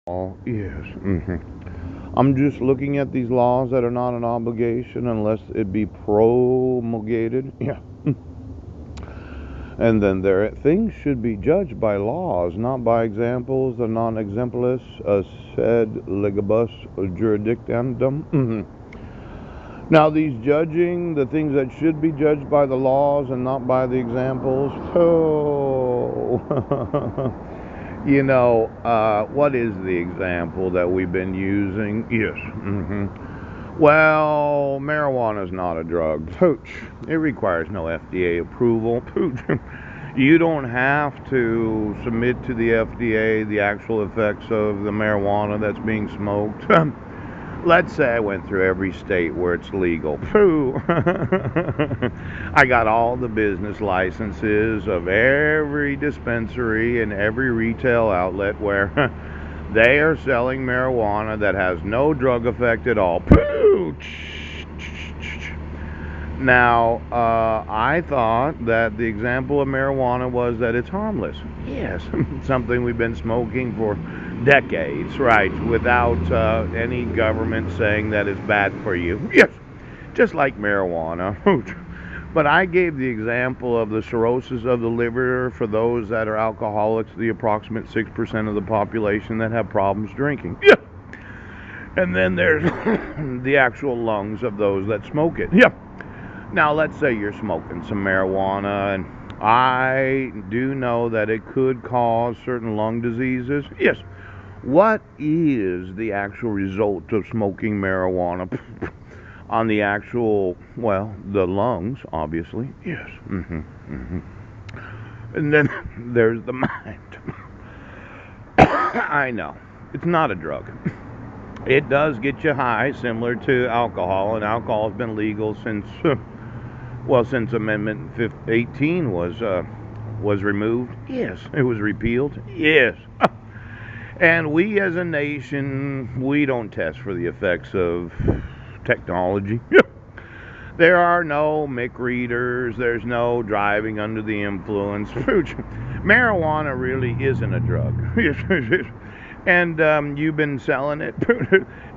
Oh, yes. I'm just looking at these laws that are not an obligation unless it be promulgated. Yeah. And then things should be judged by laws, not by examples, the non exemplis, sed legibus juridicandum. Now, these judging, the things that should be judged by the laws and not by the examples, oh, what is the example that we've been using? Yes. Well, marijuana is not a drug. Pooch. It requires no FDA approval. Pooch. You don't have to submit to the FDA the actual effects of the marijuana that's being smoked. Let's say I went through every state where it's legal. Pooh. I got all the business licenses of every dispensary and every retail outlet where they are selling marijuana that has no drug effect at all. Pooh. Now, I thought that the example of marijuana was that it's harmless. Yes, something we've been smoking for decades, right, without any government saying that it's bad for you. Yes, just like marijuana. But I gave the example of the cirrhosis of the liver for those that are alcoholics, the approximate 6% of the population that have problems drinking. Yeah. And then there's the actual lungs of those that smoke it. Yeah. Now, let's say you're smoking some marijuana, and I do know that it could cause certain lung diseases. Yes. What is the actual result of smoking marijuana on the actual, well, the lungs, obviously? Yes. And then there's the mind. I know. It's not a drug. It does get you high, similar to alcohol, and alcohol has been legal since since Amendment 18 was removed. Yes. It was repealed. Yes. And we as a nation, we don't test for the effects of technology. There are no MIC readers. There's no driving under the influence. Marijuana really isn't a drug. And you've been selling it.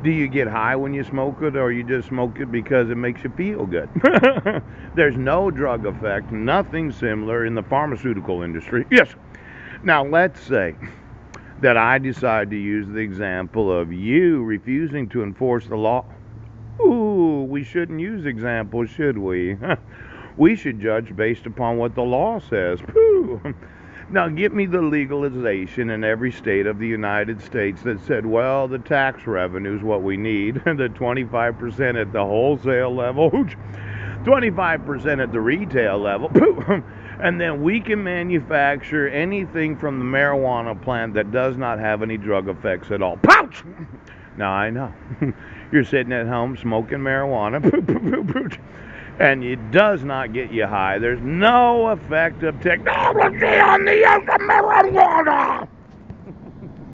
Do you get high when you smoke it, or you just smoke it because it makes you feel good? There's no drug effect, nothing similar in the pharmaceutical industry. Yes. Now, let's say that I decide to use the example of you refusing to enforce the law. Ooh, we shouldn't use examples, should we? We should judge based upon what the law says. Pooh. Now, give me the legalization in every state of the United States that said, well, the tax revenue is what we need. The 25% at the wholesale level, 25% at the retail level. And then we can manufacture anything from the marijuana plant that does not have any drug effects at all. Pouch! Now, I know. You're sitting at home smoking marijuana. And it does not get you high. There's no effect of technology on the use of marijuana.